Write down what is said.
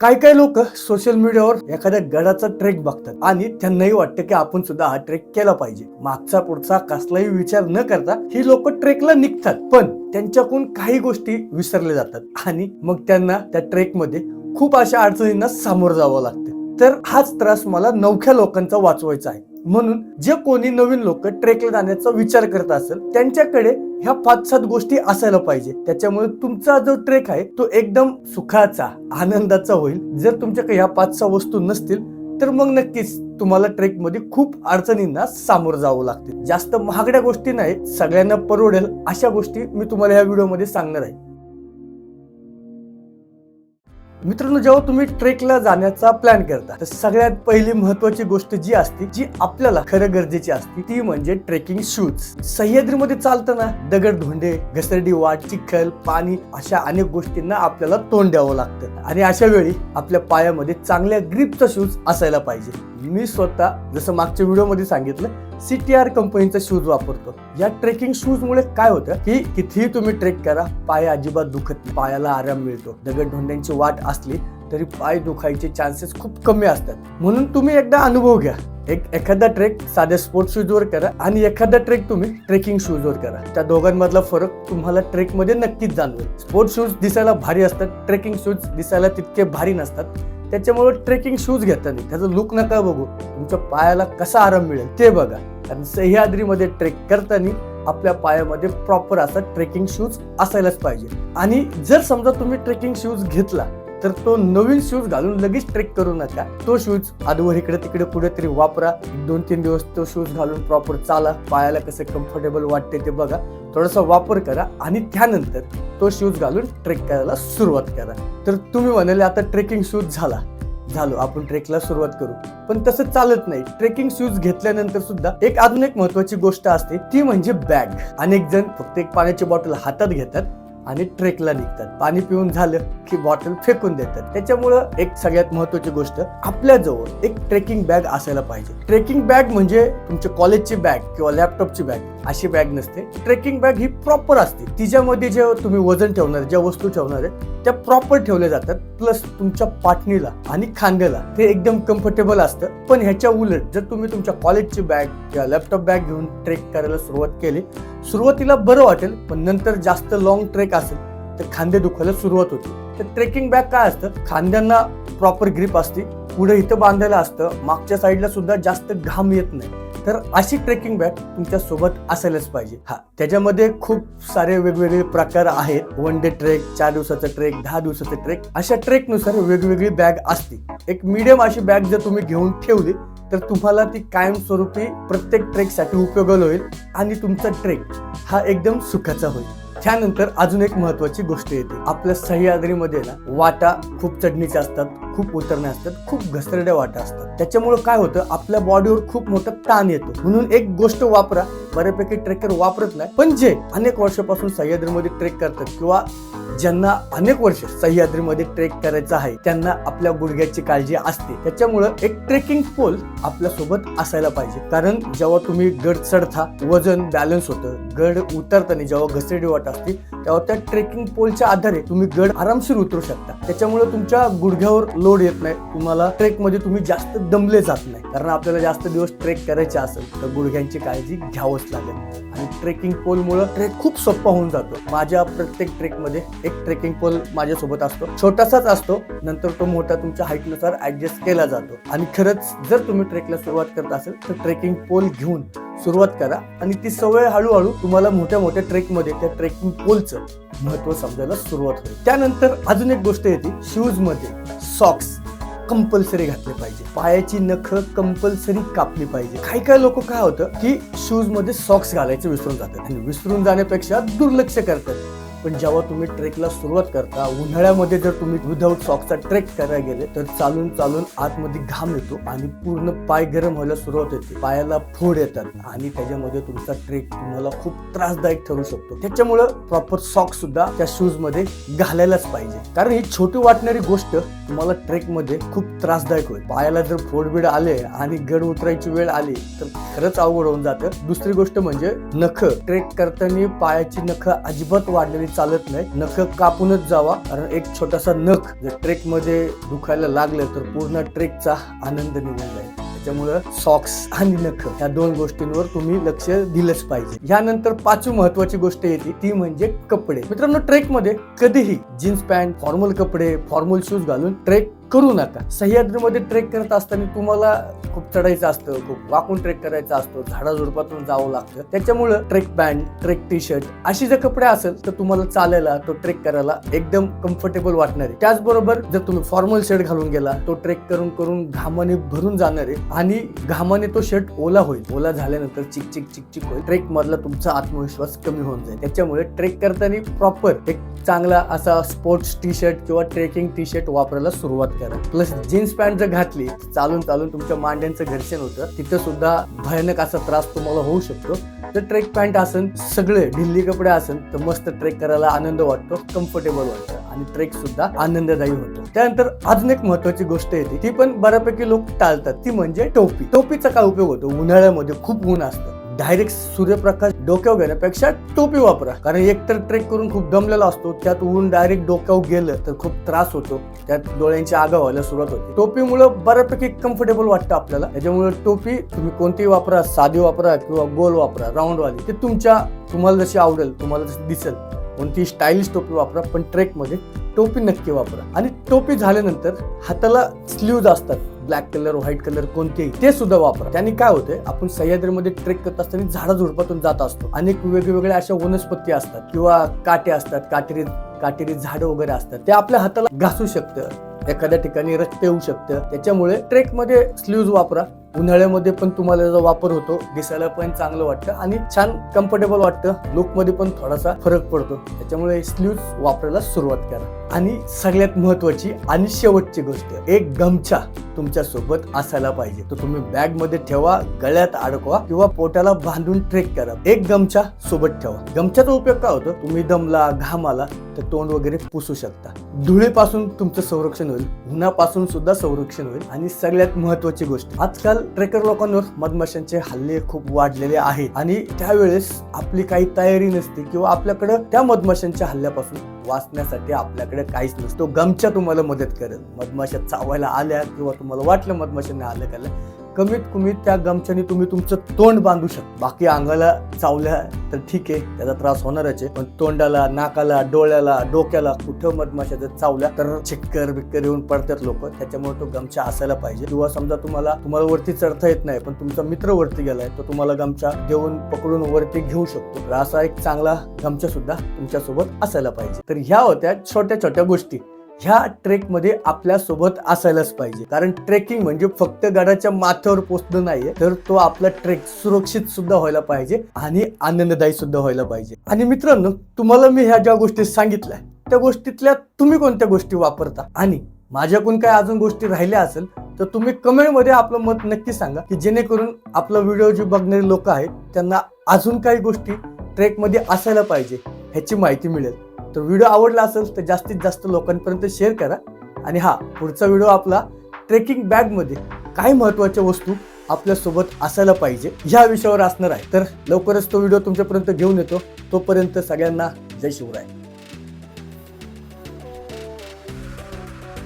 काही लोक सोशल मीडियावर एखाद्या गडाचा ट्रेक बघतात आणि त्यांनाही वाटतं की आपण सुद्धा हा ट्रेक केला पाहिजे. मागचा पुढचा कसलाही विचार न करता ही लोक ट्रेकला निघतात, पण त्यांच्याकडून काही गोष्टी विसरल्या जातात आणि मग त्यांना त्या ट्रेक मध्ये खूप अशा अडचणींना सामोरं जावं लागतं. तर हाच त्रास मला नवख्या लोकांचा वाचवायचा आहे. म्हणून जे कोणी नवीन लोक ट्रेकला जाण्याचा विचार करत असेल त्यांच्याकडे ह्या 5-7 गोष्टी असायला पाहिजे. त्याच्यामुळे तुमचा जो ट्रेक आहे तो एकदम सुखाचा, आनंदाचा होईल. जर तुमच्याकडे ह्या 5-6 वस्तू नसतील तर मग नक्कीच तुम्हाला ट्रेक मध्ये खूप अडचणींना सामोरं जावं लागते. जास्त महागड्या गोष्टी नाही, सगळ्यांना परवडेल अशा गोष्टी मी तुम्हाला ह्या व्हिडिओमध्ये सांगणार आहे. मित्रांनो, जेव्हा तुम्ही ट्रेकला जाण्याचा प्लॅन करता तर सगळ्यात पहिली महत्वाची गोष्ट जी असते, जी आपल्याला खरं गरजेची असते, ती म्हणजे ट्रेकिंग शूज. सह्याद्रीमध्ये चालताना दगड, धोंडे, घसरडी वाट, चिखल, पाणी अशा अनेक गोष्टींना आपल्याला तोंड द्यावं लागतं आणि अशा वेळी आपल्या पायामध्ये चांगल्या ग्रिपचा शूज असायला पाहिजे. मी स्वतः जसं मागच्या व्हिडिओमध्ये सांगितलं CTR कंपनीचा शूज वापरतो. या ट्रेकिंग शूज मुळे काय होतं की कितीही तुम्ही ट्रेक करा, पाय अजिबात दुखत नाही, पायाला आराम मिळतो. दगड धोंड्यांची वाट असली तरी पाय दुखायचे चान्सेस खूप कमी असतात. म्हणून तुम्ही एकदा अनुभव घ्या. एखादा ट्रेक साध्या स्पोर्ट्स शूजवर करा आणि एखादा ट्रेक तुम्ही ट्रेकिंग शूजवर करा. त्या दोघांमधला फरक तुम्हाला ट्रेक मध्ये नक्कीच जाणवेल. स्पोर्ट्स शूज दिसायला भारी असतात, ट्रेकिंग शूज दिसायला तितके भारी नसतात. त्याच्यामुळे ट्रेकिंग शूज घेताना त्याचं लुक नका बघू, तुमच्या पायाला कसा आराम मिळेल ते बघा. कारण सह्याद्रीमध्ये ट्रेक करताना आपल्या पायामध्ये प्रॉपर असा ट्रेकिंग शूज असायलाच पाहिजे. आणि जर समजा तुम्ही ट्रेकिंग शूज घेतला तर तो नवीन शूज घालून लगेच ट्रेक करू नका. तो शूज आधीवर इकडे तिकडे कुठेतरी वापरा. 2-3 दिवस तो शूज घालून प्रॉपर चाला, पायाला कसं कम्फर्टेबल वाटते ते बघा, थोडासा वापर करा आणि त्यानंतर तो शूज घालून ट्रेक करायला सुरुवात करा. तर तुम्ही म्हणाले आता ट्रेकिंग शूज झालो आपण ट्रेकला सुरुवात करू, पण तसं चालत नाही. ट्रेकिंग शूज घेतल्यानंतर सुद्धा अजून एक महत्वाची गोष्ट असते, ती म्हणजे बॅग. अनेक जण फक्त एक पाण्याची बॉटल हातात घेतात आणि ट्रेकला निघतात. पाणी पिऊन झालं की बॉटल फेकून देतात. त्याच्यामुळं एक सगळ्यात महत्वाची गोष्ट, आपल्या जवळ एक ट्रेकिंग बॅग असायला पाहिजे. ट्रेकिंग बॅग म्हणजे तुमच्या कॉलेजची बॅग किंवा लॅपटॉपची बॅग अशी बॅग नसते. ट्रेकिंग बॅग ही प्रॉपर असते. तिच्यामध्ये जे तुम्ही वजन ठेवणार, ज्या वस्तू ठेवणार आहे त्या प्रॉपर ठेवल्या जातात. प्लस तुमच्या पाठणीला आणि खांद्याला ते एकदम कम्फर्टेबल असतं. पण ह्याच्या उलट जर तुम्ही तुमच्या कॉलेजची बॅग किंवा लॅपटॉप बॅग घेऊन ट्रेक करायला सुरुवात केली, सुरुवातीला बरं वाटेल, पण नंतर जास्त लॉंग ट्रेक असेल तर खांदे दुखायला सुरुवात होती. तर ट्रेकिंग बॅग काय असतं, खांद्यांना प्रॉपर ग्रिप असते, पुढे इथं बांधायला असतं, मागच्या साईडला सुद्धा जास्त घाम येत नाही. तर अशी ट्रेकिंग बॅग तुमच्या सोबत असायलाच पाहिजे. त्याच्यामध्ये खूप सारे वेगवेगळे प्रकार आहेत. 1 डे ट्रेक, 4 दिवसाचा ट्रेक, 10 दिवसाचा ट्रेक, अशा ट्रेकनुसार वेगवेगळी बॅग असते. एक मीडियम अशी बॅग जर तुम्ही घेऊन ठेवली तर तुम्हाला ती कायमस्वरूपी प्रत्येक ट्रेकसाठी उपयोगाला होईल आणि तुमचा ट्रेक हा एकदम सुखाचा होईल. त्यानंतर अजून एक महत्वाची गोष्ट येते. आपल्या सह्याद्रीमध्ये ना वाटा खूप चढणीच्या असतात, खूप उतरण्या असतात, खूप घसरड्या वाटा असतात. त्याच्यामुळे काय होतं, आपल्या बॉडीवर खूप मोठा ताण येतो. म्हणून एक गोष्ट वापरा, बऱ्यापैकी ट्रेकर वापरत नाही, पण जे अनेक वर्षापासून सह्याद्रीमध्ये ट्रेक करतात किंवा ज्यांना अनेक वर्ष सह्याद्रीमध्ये ट्रेक करायचं आहे त्यांना आपल्या गुडघ्याची काळजी असते. त्याच्यामुळं एक ट्रेकिंग पोल आपल्या सोबत असायला पाहिजे. कारण जेव्हा तुम्ही गड चढता वजन बॅलन्स होतं, गड उतरताना जेव्हा घसरडी वाट असते तेव्हा त्या ट्रेकिंग पोलच्या आधारे तुम्ही गड आरामशीर उतरू शकता. त्याच्यामुळे तुमच्या गुडघ्यावर लोड येत नाही, तुम्हाला ट्रेक मध्ये तुम्ही जास्त दमले जात नाही. कारण आपल्याला जास्त दिवस ट्रेक करायचे असेल तर गुडघ्यांची काळजी घ्यावंच लागेल आणि ट्रेकिंग पोल मुळे ट्रेक खूप सोपा होऊन जातो. माझ्या प्रत्येक ट्रेक मध्ये एक ट्रेकिंग पोल माझ्यासोबत असतो, छोटासाच असतो, नंतर तो मोठा तुमच्या हाईटनुसार ऍडजस्ट केला जातो. आणि खरंच जर तुम्ही ट्रेकला सुरुवात करत असेल तर ट्रेकिंग पोल घेऊन सुरुवात करा आणि ती सवय हळूहळू तुम्हाला मोठ्या मोठ्या ट्रेक मध्ये त्या ट्रेकिंग पोलचं महत्व समजायला सुरुवात होईल. त्यानंतर अजून एक गोष्ट येते, शूज मध्ये सॉक्स कंपल्सरी घातले पाहिजे. पायाची नख कंपल्सरी कापली पाहिजे. काही लोक काय होतं की शूज मध्ये सॉक्स घालायचे विसरून जातात आणि विसरून जाण्यापेक्षा दुर्लक्ष करतात. पण जेव्हा तुम्ही ट्रेकला सुरुवात करता, उन्हाळ्यामध्ये जर तुम्ही विदाऊट सॉक्सचा ट्रेक करायला गेले तर चालून आतमध्ये घाम येतो आणि पूर्ण पाय गरम व्हायला सुरुवात होते, पायाला फोड येतात आणि त्याच्यामध्ये तुमचा ट्रेक तुम्हाला खूप त्रासदायक ठरू शकतो. त्याच्यामुळे प्रॉपर सॉक्स सुद्धा त्या शूज मध्ये घालायलाच पाहिजे. कारण ही छोटी वाटणारी गोष्ट तुम्हाला ट्रेक मध्ये खूप त्रासदायक होईल. पायाला जर फोडबीड आले आणि गड उतरायची वेळ आली तर खरंच अवघड होऊन जातं. दुसरी गोष्ट म्हणजे नख. ट्रेक करताना पायाची नख अजिबात वाढलेली चालत नाही, नख कापूनच जावा, कारण एक छोटासा नख जर ट्रेक मध्ये दुखायला लागलं तर पूर्ण ट्रेकचा आनंद निघून जाईल. त्याच्यामुळे सॉक्स आणि नख या दोन गोष्टींवर तुम्ही लक्ष दिलंच पाहिजे. यानंतर पाचवी महत्वाची गोष्ट येते ती म्हणजे कपडे. मित्रांनो, ट्रेक मध्ये कधीही जीन्स पॅन्ट, फॉर्मल कपडे, फॉर्मल शूज घालून ट्रेक करू नका. सह्याद्रीमध्ये ट्रेक करत असताना तुम्हाला खूप चढायचं असतं, खूप वाकून ट्रेक करायचा असतो, झाडाझुडपातून जावं लागतं. त्याच्यामुळं trek pant, trek T shirt अशी जर कपडे असेल तर तुम्हाला चालायला, तो ट्रेक करायला एकदम कम्फर्टेबल वाटणार आहे. त्याचबरोबर जर तुम्ही फॉर्मल शर्ट घालून गेला, तो ट्रेक करून करून घामाने भरून जाणार आहे आणि घामाने तो शर्ट ओला होईल. ओला झाल्यानंतर चिकचिक चिकचिक होईल. ट्रेक मधला तुमचा आत्मविश्वास कमी होऊन जाईल. त्याच्यामुळे ट्रेक करताना प्रॉपर एक चांगला असा स्पोर्ट्स टी शर्ट किंवा ट्रेकिंग टी शर्ट वापरायला सुरुवात करा. प्लस जीन्स पॅन्ट जर घातली, चालून चालून तुमच्या मांड्यांचं घर्षण होतं, तिथं सुद्धा भयानक असा त्रास तुम्हाला होऊ शकतो. तर ट्रेक पॅन्ट असेल, सगळे ढिल्ली कपडे असेल तर मस्त ट्रेक करायला आनंद वाटतो, कम्फर्टेबल वाटतं आणि ट्रेक सुद्धा आनंददायी होतो. त्यानंतर अजून एक महत्वाची गोष्ट येते, ती पण बऱ्यापैकी लोक टाळतात, ती म्हणजे टोपी. टोपीचा काय उपयोग होतो? उन्हाळ्यामध्ये खूप ऊन असतं, डायरेक्ट सूर्यप्रकाश डोक्यावर घेण्यापेक्षा टोपी वापरा. कारण एकतर ट्रेक करून खूप दमलेला असतो, त्यात ऊन डायरेक्ट डोक्यावर गेलं तर खूप त्रास होतो, त्यात डोळ्यांची आगा व्हायला सुरुवात होते. टोपीमुळे बऱ्यापैकी कम्फर्टेबल वाटतं आपल्याला. त्याच्यामुळे टोपी तुम्ही कोणतीही वापरा, साधी वापरा किंवा गोल वापरा, राऊंड वाली, ते तुम्हाला जशी आवडेल, तुम्हाला जशी दिसेल, कोणती स्टाईलिश टोपी वापरा, पण ट्रेक मध्ये टोपी नक्की वापरा. आणि टोपी झाल्यानंतर हाताला स्लीव्ज असतात, ब्लॅक कलर, व्हाईट कलर, कोणतेही, ते सुद्धा वापरा. त्याने काय होते, आपण सह्याद्रीमध्ये ट्रेक करत असताना झाडाझुडपातून जात असतो, अनेक वेगवेगळ्या अशा वनस्पती असतात किंवा काटे असतात, काटेरी झाडं वगैरे असतात, ते आपल्या हाताला घासू शकतं, एखाद्या ठिकाणी रक्त येऊ शकतं. त्याच्यामुळे ट्रेक मध्ये स्लीव्ज वापरा. उन्हाळ्यामध्ये पण तुम्हाला याचा वापर होतो, दिसायला पण चांगलं वाटतं आणि छान कम्फर्टेबल वाटतं, लुक मध्ये पण थोडासा फरक पडतो. त्याच्यामुळे स्लीव्ज वापरायला सुरुवात करा. आणि सगळ्यात महत्वाची आणि शेवटची गोष्ट, एक गमछा तुमच्या सोबत असायला पाहिजे. तो तुम्ही बॅग मध्ये ठेवा, गळ्यात अडकवा किंवा पोटाला बांधून ट्रेक करा. एक गमछा सोबत ठेवा. गमछाचा उपयोग काय होतो? तुम्ही दमला, घाम आला तर तोंड वगैरे पुसू शकता. धुळेपासून तुमचं संरक्षण होईल, उन्हापासून सुद्धा संरक्षण होईल. आणि सगळ्यात महत्वाची गोष्ट, आजकाल ट्रेकर लोकांवर मधमाशांचे हल्ले खूप वाढलेले आहेत आणि त्यावेळेस आपली काही तयारी नसते किंवा आपल्याकडे त्या मधमाशांच्या हल्ल्यापासून वाचण्यासाठी आपल्याकडे काहीच नसतो. गमछा तुम्हाला मदत करेल. मधमाशा चावायला आल्या किंवा तुम्हाला वाटलं मधमाशांना आलं का, कमीत कमी त्या गमछाने तुम्ही तुमचं तोंड बांधू शकता. बाकी अंगाला चावल्या तर ठीक आहे, त्याचा त्रास होणारच आहे, पण तोंडाला, नाकाला, डोळ्याला, डोक्याला कुठं मधमाशा जर चावल्या तर चक्कर बिक्कर येऊन पडतात लोक. त्याच्यामुळे तो गमछा असायला पाहिजे. किंवा समजा तुम्हाला वरती चढता येत नाही, पण तुमचा मित्र वरती गेलाय, तो तुम्हाला गमछा देऊन पकडून वरती घेऊ शकतो. तर असा एक चांगला गमछा सुद्धा तुमच्या सोबत असायला पाहिजे. तर ह्या होत्या छोट्या छोट्या गोष्टी, ह्या ट्रेक मध्ये आपल्या सोबत असायलाच पाहिजे. कारण ट्रेकिंग म्हणजे फक्त गडाच्या माथ्यावर पोहोचणं नाहीये, तर तो आपला ट्रेक सुरक्षित सुद्धा व्हायला पाहिजे आणि आनंददायी सुद्धा व्हायला पाहिजे. आणि मित्रांनो, तुम्हाला मी ह्या ज्या गोष्टी सांगितल्या, त्या गोष्टीतल्या तुम्ही कोणत्या गोष्टी वापरता आणि माझ्याकडून काय अजून गोष्टी राहिल्या असेल तर तुम्ही कमेंट मध्ये आपलं मत नक्की सांगा, की जेणेकरून आपला व्हिडिओ जे बघणारे लोक आहेत त्यांना अजून काही गोष्टी ट्रेक मध्ये असायला पाहिजे ह्याची माहिती मिळेल. तर व्हिडिओ आवडला असेल तर जास्तीत जास्त लोकांपर्यंत शेअर करा. आणि हा पुढचा व्हिडिओ आपला ट्रेकिंग बॅग मध्ये काय महत्वाच्या वस्तू आपल्या सोबत असायला पाहिजे ह्या विषयावर असणार आहे. तर लवकरच तो व्हिडिओ तुमच्यापर्यंत घेऊन येतो. तोपर्यंत सगळ्यांना जय शिवराय.